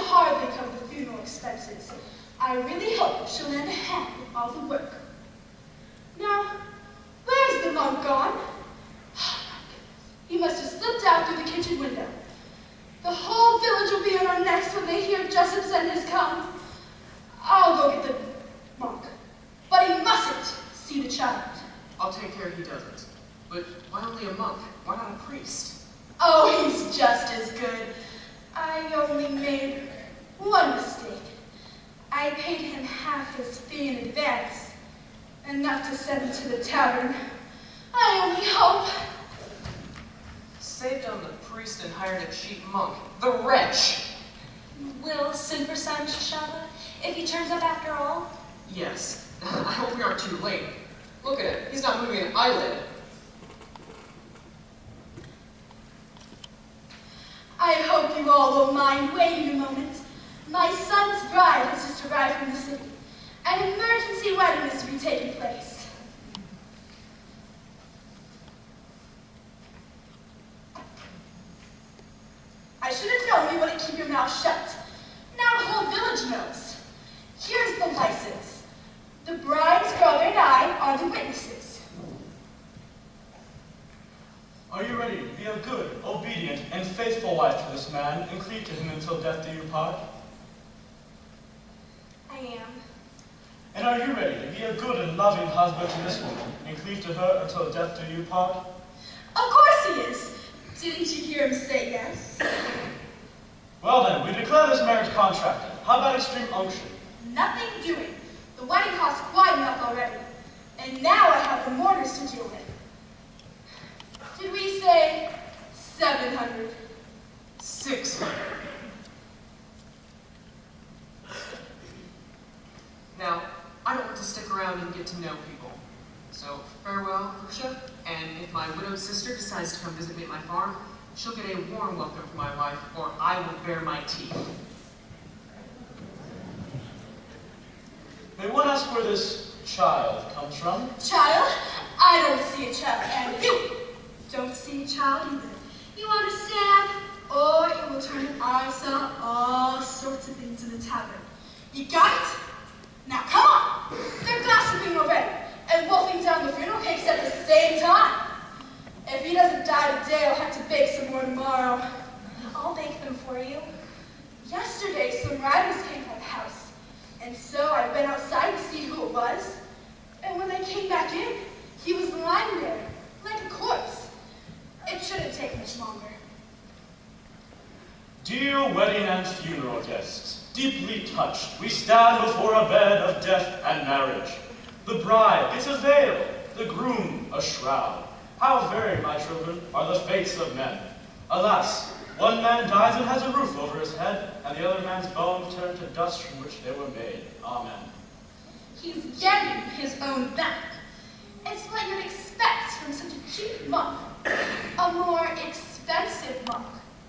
hardly cover the funeral expenses. I really hope she'll lend a hand with all the work. Now, where's the monk gone? Oh my goodness. He must have slipped out through the kitchen window. The whole village will be on our necks when they hear Jessup's end has come. I'll go get the monk. But he mustn't see the child. I'll take care he doesn't. But why only a monk? Why not a priest? Oh, he's just as good. I only made one mistake. I paid him half his fee in advance, enough to send him to the tavern. I only hope. Saved on the priest and hired a cheap monk. The wretch! Will send for Simon Shashava if he turns up after all? Yes. I hope we aren't too late. Look at him. He's not moving an eyelid. I hope you all won't mind waiting a moment. My son's bride has just arrived from the city. An emergency wedding is to be taking place. I should have known you wouldn't keep your mouth shut. Now the whole village knows. Here's the license. The bride's brother and I are the witnesses. Are you ready to be a good, obedient, and faithful wife to this man, and cleave to him until death do you part? I am. And are you ready to be a good and loving husband to this woman, and cleave to her until death do you part? Of course he is. Didn't you hear him say yes? Well then, we declare this marriage contracted. How about extreme unction? Nothing doing. The wedding costs quite enough already. And now I have the mourners to deal with. Did we say 700? 600. Now, I don't want to stick around and get to know people. So, farewell, Portia, and if my widowed sister decides to come visit me at my farm, she'll get a warm welcome from my wife, or I will bare my teeth. May one ask where this child comes from? Child? I don't see a child, and you don't see a child either. You understand? Or it will turn eyes on all sorts of things in the tavern. You got it? Now come on! They're gossiping already, and wolfing down the funeral cakes at the same time. If he doesn't die today, I'll have to bake some more tomorrow. I'll bake them for you. Yesterday, some riders came from the house, and so I went outside to see who it was. And when they came back in, he was lying there, like a corpse. It shouldn't take much longer. Dear wedding and funeral guests, deeply touched, we stand before a bed of death and marriage. The bride gets a veil, the groom a shroud. How varied, my children, are the fates of men. Alas, one man dies and has a roof over his head, and the other man's bones turn to dust from which they were made. Amen. He's getting his own back. It's what you'd expect from such a cheap monk. A more expensive monk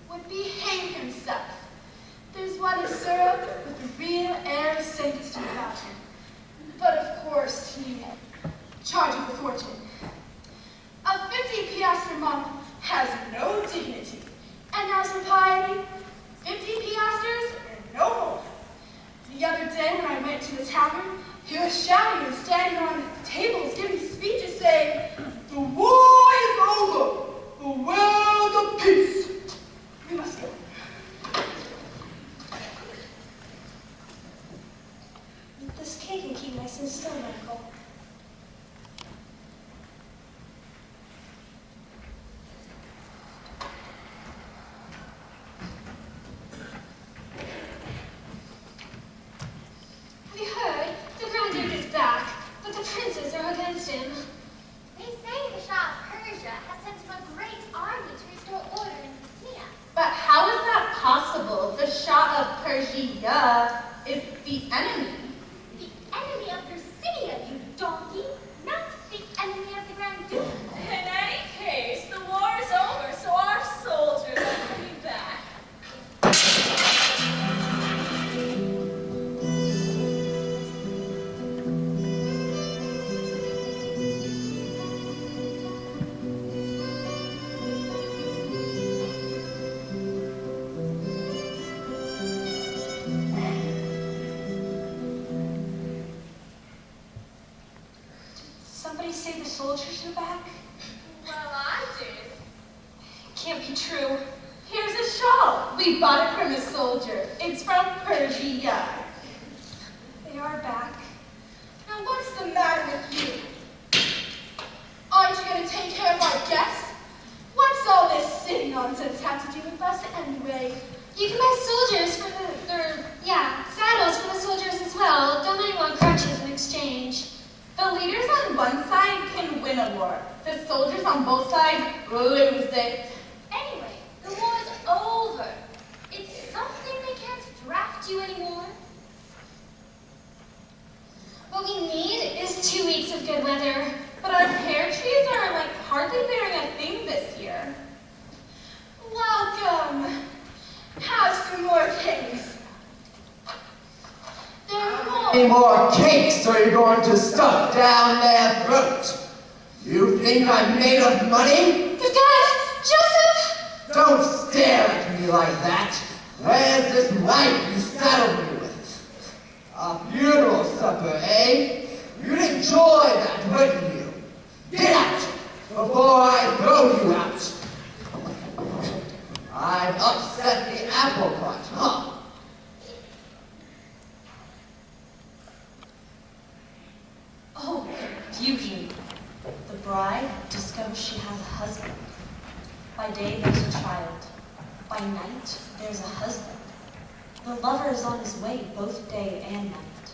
would behave himself. There's one in syrup with the real air of sanctity about him. But of course, he charges a fortune. A 50 piastre monk has no dignity. And as for piety, 50 piastres and no more. The other day when I went to the tavern, he was shouting and standing on tables giving speeches saying, "The war is over, the world of peace." We must go. This cake can keep nice and still, Michael. We heard the Grand Duke is back, but the princes are against him. They say the Shah of Persia has sent him a great army to restore order in Messina. But how is that possible? The Shah of Persia is the enemy. The enemy of Persidia, you donkey, not the enemy of the Grand Duke. In any case, the war is over, so our soldiers are coming back. say the soldiers are back? Well, I did. Can't be true. Here's a shawl. We bought it from a soldier. It's from Persia. They are back. Now what's the matter with you? Aren't you going to take care of our guests? What's all this silly nonsense have to do with us anyway? You can buy soldiers for saddles for the soldiers as well. Don't let you want crutches in exchange. The leaders on one side can win a war. The soldiers on both sides lose it. Anyway, the war's over. It's something they can't draft you anymore. What we need is 2 weeks of good weather. But our pear trees are like hardly bearing a thing this year. Welcome. Have some more cakes. They're Any more. more cakes or you're going to stuff down their throat? You think I'm made of money? Good God, Joseph! Don't stare at me like that. Where's this wife you saddled me with? A funeral supper, eh? You'd enjoy that, wouldn't you? Get out before I throw you out. I've upset the apple cart, huh? Oh, beauty. The bride discovers she has a husband. By day, there's a child. By night, there's a husband. The lover is on his way both day and night.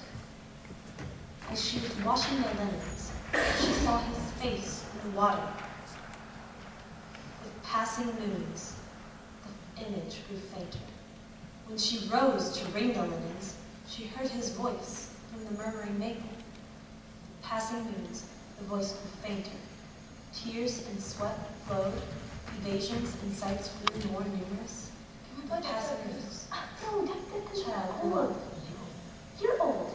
As she was washing the linens, she saw his face in the water. With passing moons, the image grew fainter. When she rose to wring the linens, she heard his voice from the murmuring maple. With passing moons, the voice grew fainter. Tears and sweat flowed, evasions and sights grew more numerous. With passing moons, the child grew up. You're old.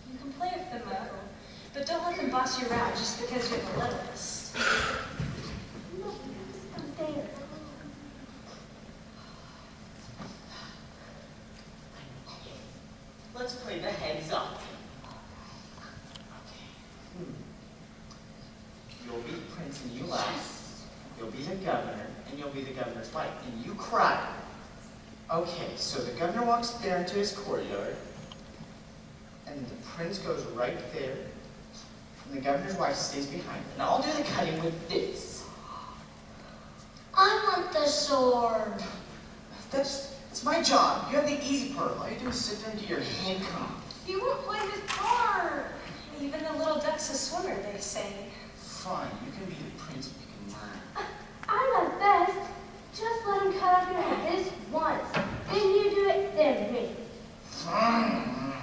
You can play with them, Michael, but don't let them boss you around just because you're the littlest. Let's play the heads up. You'll be the prince and you laugh. You'll be the governor and you'll be the governor's wife and you cry. Okay, so the governor walks there into his courtyard and the prince goes right there and the governor's wife stays behind. And I'll do the cutting with this. I want the sword. It's my job. You have the easy part. All you do is sit there and do your hand comb. You won't play his part. Even the little duck's a swimmer, they say. Fine, you can be the prince if you can learn. I know best. Just let him cut off your head this once. Then you do it, then me. I'll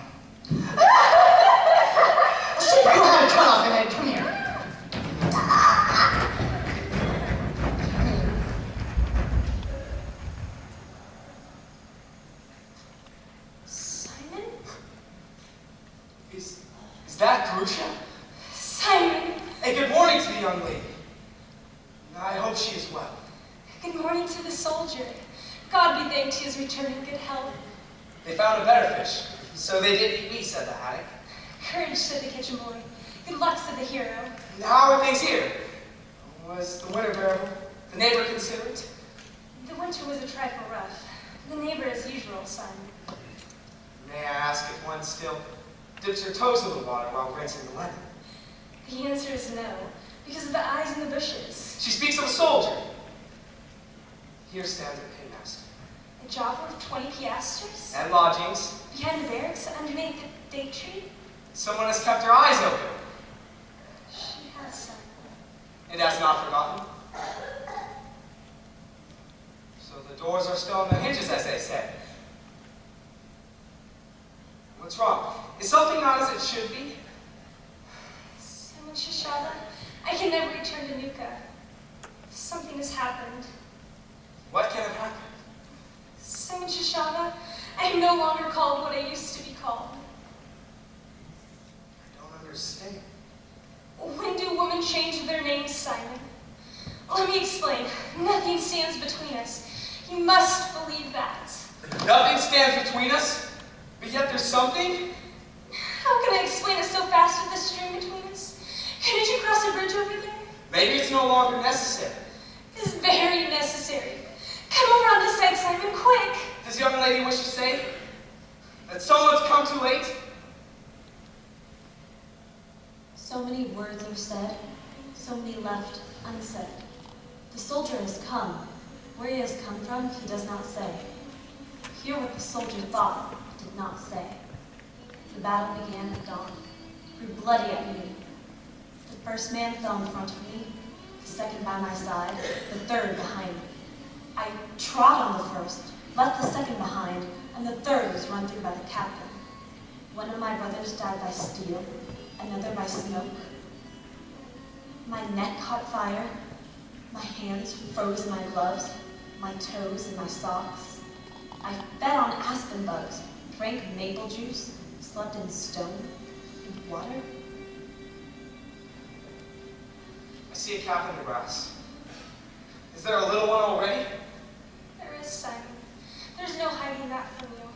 show you how to cut off your head. Come here. Simon? Is that Grusha? Simon! Hey, good morning to the young lady. I hope she is well. Good morning to the soldier. God be thanked he is returning good health. They found a better fish, so they didn't eat me, said the haddock. Courage, said the kitchen boy. Good luck, said the hero. How are things here? Was the winter bearable? The neighbor considerate? The winter was a trifle rough. The neighbor as usual, Simon. May I ask if one still dips her toes in the water while rinsing the linen? The answer is no, because of the eyes in the bushes. She speaks of a soldier. Here stands the paymaster. A job worth 20 piastres? And lodgings. Behind the barracks, underneath the date tree? Someone has kept her eyes open. She has, Simon. And has not forgotten. So the doors are still on their hinges, as they say. What's wrong? Is something not as it should be? Simon Shishada, I can never return to Nuka. Something has happened. What can have happened? Simon Shishada, I am no longer called what I used to be called. I don't understand. When do women change their names, Simon? Let me explain. Nothing stands between us. You must believe that. Nothing stands between us, but yet there's something. How can I explain it so fast with the stream between us? Couldn't you cross a bridge over there? Maybe it's no longer necessary. It's very necessary. Come over on this side, Simon, quick. Does the young lady wish to say that someone's come too late? So many words are said, so many left unsaid. The soldier has come. Where he has come from, he does not say. Hear what the soldier thought, but did not say. The battle began at dawn, grew bloody at noon. The first man fell in front of me, the second by my side, the third behind me. I trod on the first, left the second behind, and the third was run through by the captain. One of my brothers died by steel, another by smoke. My neck caught fire, my hands froze in my gloves, my toes in my socks. I fed on aspen bugs, drank maple juice, slept in stone and water. I see a cap in the grass. Is there a little one already? There is, Simon. There's no hiding that from you.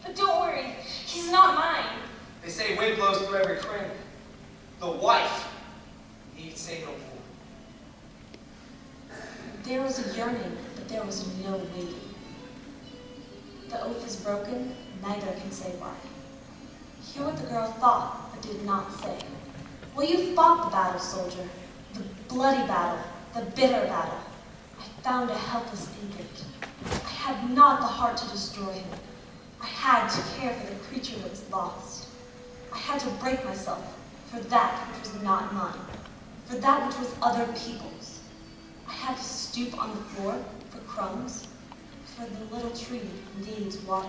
But don't worry, he's not mine. They say wind blows through every crane. The wife need say no more. There was a yearning, but there was no waiting. The oath is broken, neither can say why. Hear what the girl thought, but did not say. Well, you fought the battle, soldier. The bloody battle, the bitter battle. I found a helpless infant. I had not the heart to destroy him. I had to care for the creature that was lost. I had to break myself for that which was not mine, for that which was other people's. I had to stoop on the floor for crumbs, for the little tree needs water.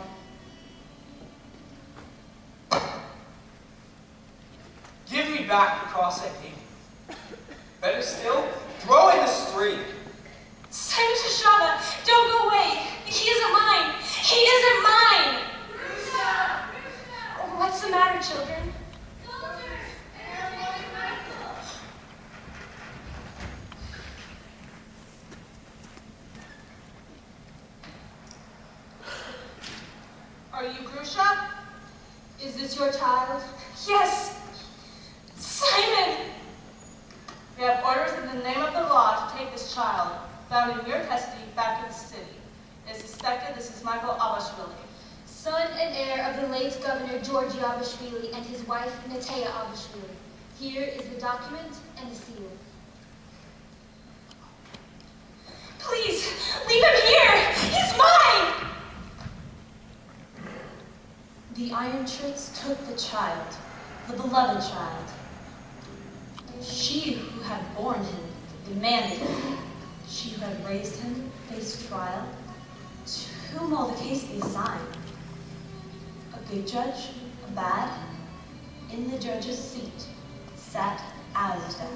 Give me back the cross I gave. Better still, throw in the stream. Simon Tashaba, don't go away. He isn't mine. He isn't mine. What's the matter, children? Are you Grusha? Is this your child? Yes. Simon! We have orders in the name of the law to take this child, found in your custody, back to the city. It is suspected this is Michael Abashvili, Son and heir of the late Governor Georgi Abashvili and his wife Natea Abashvili. Here is the document and the seal. Please, leave him here! He's mine! The Iron Shirts took the child, the beloved child. She who had borne him demanded him. She who had raised him faced trial. To whom will the case be assigned? A good judge, a bad? In the judge's seat sat Alizdak.